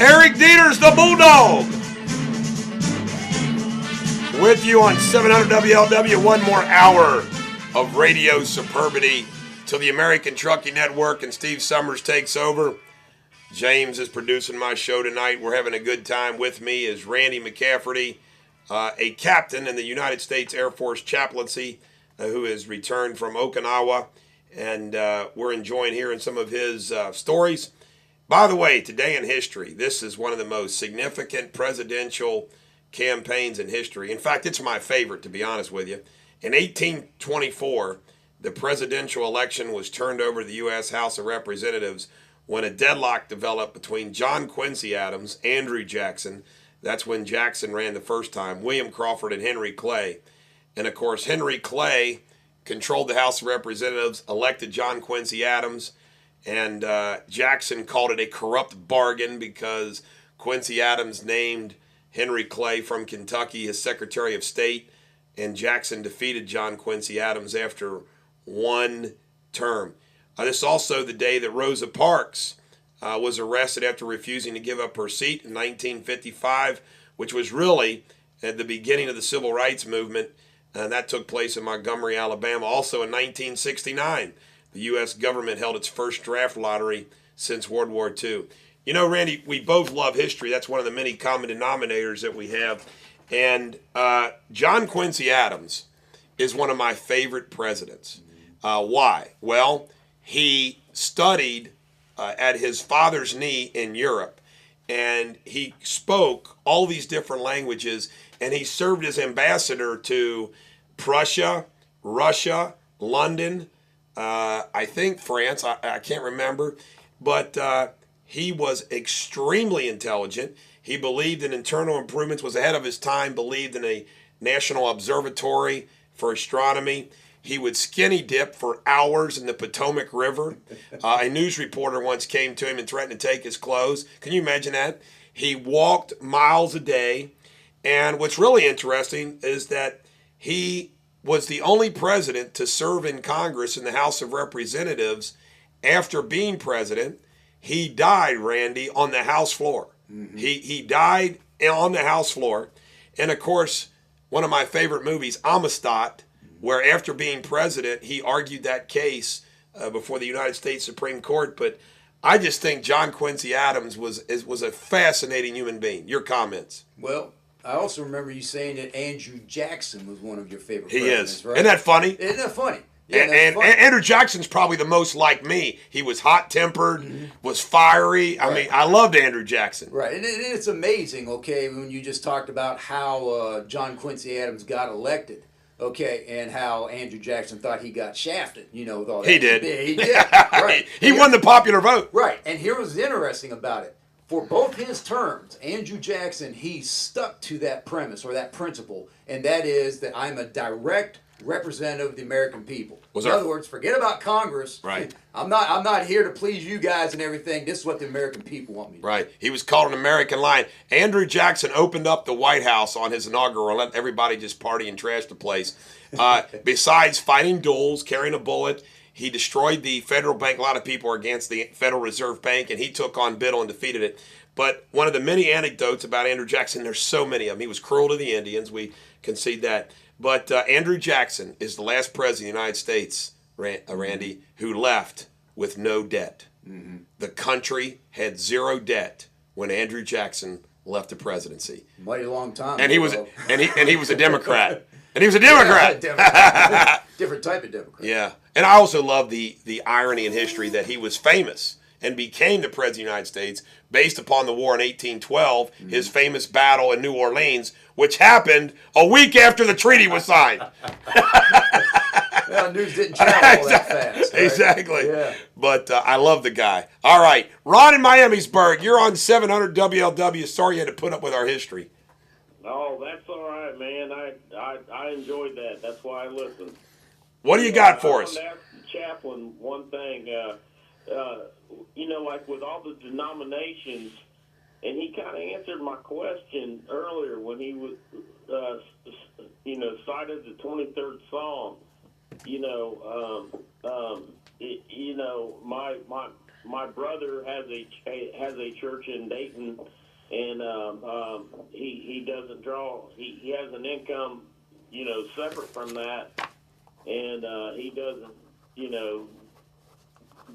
Eric Dieters, the Bulldog, with you on 700 WLW. One more hour of radio superbity till the American Trucking Network and Steve Summers takes over. James is producing my show tonight. We're having a good time. With me is Randy McCafferty, a captain in the United States Air Force chaplaincy who has returned from Okinawa, and we're enjoying hearing some of his stories. By the way, today in history, this is one of the most significant presidential campaigns in history. In fact, it's my favorite, to be honest with you. In 1824, the presidential election was turned over to the U.S. House of Representatives when a deadlock developed between John Quincy Adams, Andrew Jackson, that's when Jackson ran the first time, William Crawford, and Henry Clay. And of course, Henry Clay controlled the House of Representatives, elected John Quincy Adams, and Jackson called it a corrupt bargain because Quincy Adams named Henry Clay from Kentucky his Secretary of State, and Jackson defeated John Quincy Adams after one term. This is also the day that Rosa Parks was arrested after refusing to give up her seat in 1955, which was really at the beginning of the Civil Rights Movement, and that took place in Montgomery, Alabama. Also in 1969, the U.S. government held its first draft lottery since World War II. You know, Randy, we both love history. That's one of the many common denominators that we have. And John Quincy Adams is one of my favorite presidents. Why? Well, he studied at his father's knee in Europe, and he spoke all these different languages, and he served as ambassador to Prussia, Russia, London, I think France, I can't remember, but he was extremely intelligent. He believed in internal improvements, was ahead of his time, believed in a national observatory for astronomy. He would skinny dip for hours in the Potomac River. A news reporter once came to him and threatened to take his clothes. Can you imagine that? He walked miles a day. And what's really interesting is that he was the only president to serve in Congress in the House of Representatives after being president. He died, Randy, on the House floor. Mm-hmm. He died on the House floor. And, of course, one of my favorite movies, Amistad, where after being president, he argued that case before the United States Supreme Court. But I just think John Quincy Adams was a fascinating human being. Your comments? Well, I also remember you saying that Andrew Jackson was one of your favorite presidents. He is. Right? Isn't that funny? Isn't that funny? Yeah, and Andrew Jackson's probably the most like me. He was hot-tempered, was fiery. I mean, I loved Andrew Jackson. Right, and it's amazing, okay, when you just talked about how John Quincy Adams got elected. Okay, and how Andrew Jackson thought he got shafted, you know, with all that. He did. He did, right. He won the popular vote. Right, and here was interesting about it. For both his terms, Andrew Jackson, he stuck to that premise or that principle, and that is that I'm a direct representative of the American people. In other words, forget about Congress. Right. I'm not here to please you guys and everything. This is what the American people want me to do. Right. He was called an American lion. Andrew Jackson opened up the White House on his inaugural and let everybody just party and trash the place. Besides fighting duels, carrying a bullet, he destroyed the federal bank. A lot of people are against the Federal Reserve Bank, and he took on Biddle and defeated it. But one of the many anecdotes about Andrew Jackson, there's so many of them. He was cruel to the Indians. We concede that. But Andrew Jackson is the last president of the United States, Randy, who left with no debt. Mm-hmm. The country had zero debt when Andrew Jackson left the presidency. Mighty long time. And he was a Democrat. And he was a Democrat. Yeah, Democrat. Different type of Democrat. Yeah. And I also love the irony in history that he was famous and became the President of the United States based upon the war in 1812, his famous battle in New Orleans, which happened a week after the treaty was signed. Well, news didn't travel all that fast. Right? Exactly. Yeah. But I love the guy. All right. Ron in Miamisburg, you're on 700 WLW. Sorry you had to put up with our history. Oh, that's all right, man. I enjoyed that. That's why I listened. What do you got for us? I want to ask the chaplain one thing. You know, like with all the denominations, and he kind of answered my question earlier when he was, cited the 23rd Psalm. My my brother has a church in Dayton, and he doesn't draw. He has an income, separate from that, and he doesn't,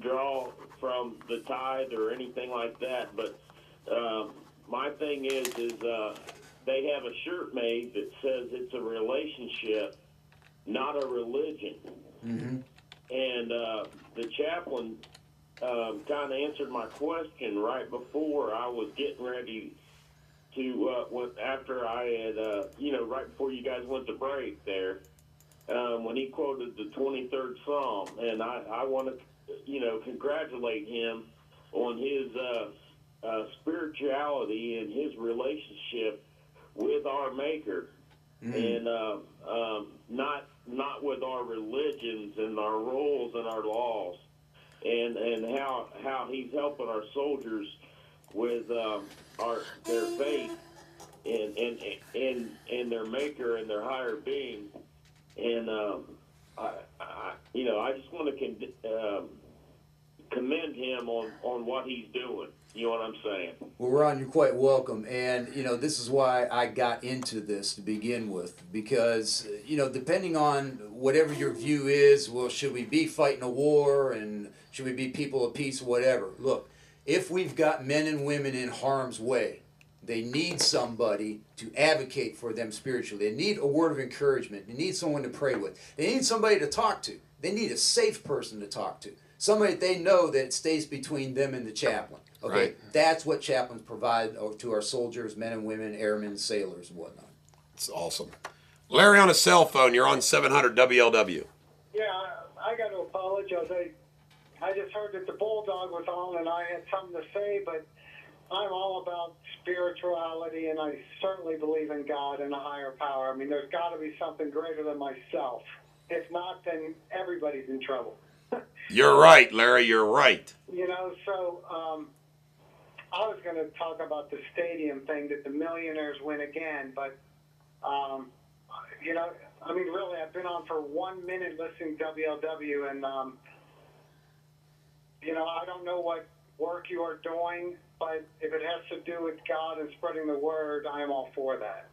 draw from the tithe or anything like that. But my thing is they have a shirt made that says it's a relationship, not a religion. Mm-hmm. And the chaplain kind of answered my question right before I was getting ready to, after I had, right before you guys went to break there, when he quoted the 23rd Psalm. And I want to, congratulate him on his spirituality and his relationship with our Maker, and not with our religions and our rules and our laws, and how he's helping our soldiers with their faith and their Maker and their higher being. And I just want to commend him on what he's doing. You know what I'm saying? Well, Ron, you're quite welcome. And, this is why I got into this to begin with. Because, depending on whatever your view is, well, should we be fighting a war and should we be people of peace, whatever. Look, if we've got men and women in harm's way, they need somebody to advocate for them spiritually. They need a word of encouragement. They need someone to pray with. They need somebody to talk to. They need a safe person to talk to. Somebody they know that stays between them and the chaplain. Okay, Right. That's what chaplains provide to our soldiers, men and women, airmen, sailors, and whatnot. It's awesome. Larry on a cell phone. You're on 700 WLW. Yeah, I got to apologize. I just heard that the Bulldog was on and I had something to say, but I'm all about spirituality and I certainly believe in God and a higher power. I mean, there's got to be something greater than myself. If not, then everybody's in trouble. You're right, Larry. You're right. So I was going to talk about the stadium thing, that the millionaires win again, but, really, I've been on for 1 minute listening to WLW, and, I don't know what work you are doing, but if it has to do with God and spreading the word, I am all for that.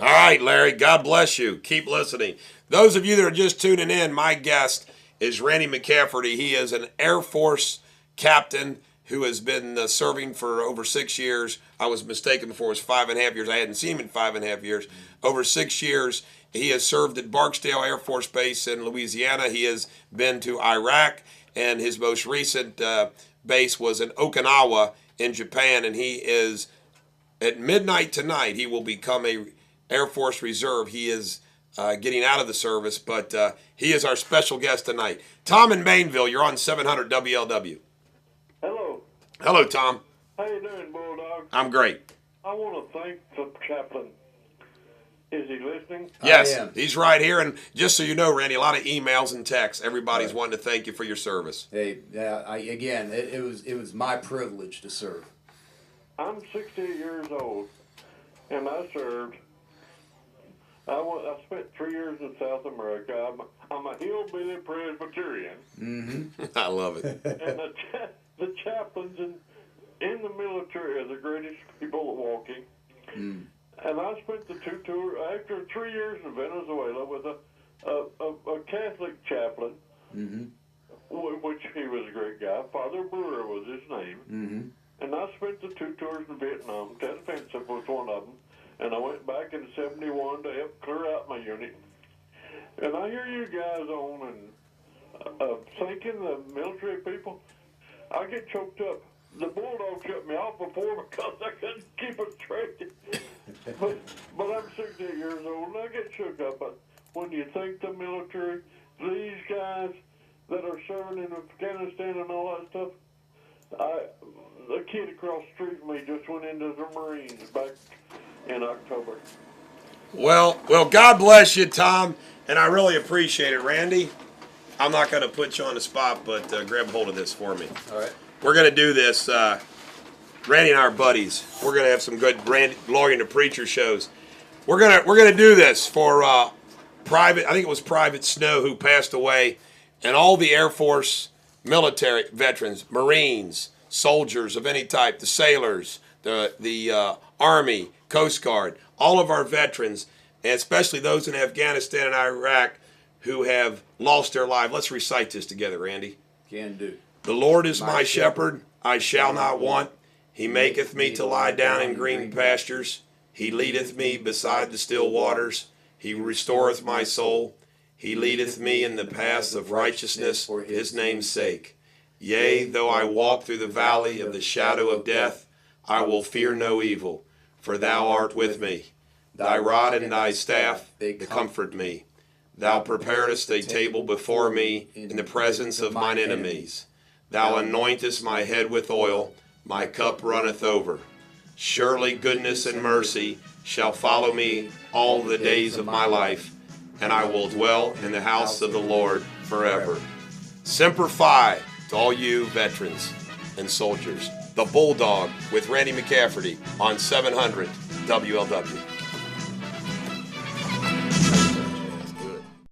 All right, Larry. God bless you. Keep listening. Those of you that are just tuning in, my guest is Randy McCafferty. He is an Air Force captain who has been serving for over 6 years. I was mistaken before. It was 5.5 years. I hadn't seen him in 5.5 years. Over 6 years, he has served at Barksdale Air Force Base in Louisiana. He has been to Iraq, and his most recent base was in Okinawa in Japan. And he is, at midnight tonight, he will become a Air Force Reserve. He is getting out of the service, but he is our special guest tonight. Tom in Mainville, you're on 700 WLW. Hello. Hello, Tom. How you doing, Bulldog? I'm great. I want to thank the chaplain. Is he listening? Yes, I am. he's right here. And just so you know, Randy, a lot of emails and texts. Everybody's wanting to thank you for your service. Hey, it was my privilege to serve. I'm 68 years old, and I served. I spent 3 years in South America. I'm a hillbilly Presbyterian. Mm-hmm. I love it. And the chaplains in the military are the greatest people walking. Mm. And I spent the 2 tours, after 3 years in Venezuela, with a Catholic chaplain, Mm-hmm. which he was a great guy. Father Brewer was his name. Mm-hmm. And I spent the 2 tours in Vietnam. Ted Fensick was one of them. And I went back in 71 to help clear out my unit. And I hear you guys on and thanking the military people. I get choked up. The Bulldog cut me off before because I couldn't keep it straight. but I'm 68 years old and I get shook up. But when you thank the military, these guys that are serving in Afghanistan and all that stuff, the kid across the street from me just went into the Marines back in October. Well, God bless you, Tom, and I really appreciate it, Randy. I'm not going to put you on the spot, but grab hold of this for me. All right. We're going to do this. Randy and I are buddies. We're going to have some good Randy Lawyer to Preacher shows. We're gonna do this for Private. I think it was Private Snow who passed away, and all the Air Force military veterans, Marines, soldiers of any type, the sailors, the Army, Coast Guard, all of our veterans, and especially those in Afghanistan and Iraq who have lost their life. Let's recite this together, Randy. Can do. The Lord is my shepherd, I shall not want. He maketh me to lie down in green pastures. He leadeth me beside the still waters. He restoreth my soul. He leadeth me in the paths of righteousness for his name's sake. Yea, though I walk through the valley of the shadow of death, I will fear no evil, for thou art with me. Thy rod and thy staff, they comfort me. Thou preparest a table before me in the presence of mine enemies. Thou anointest my head with oil, my cup runneth over. Surely goodness and mercy shall follow me all the days of my life, and I will dwell in the house of the Lord forever. Semper Fi to all you veterans and soldiers. The Bulldog with Randy McCafferty on 700 WLW.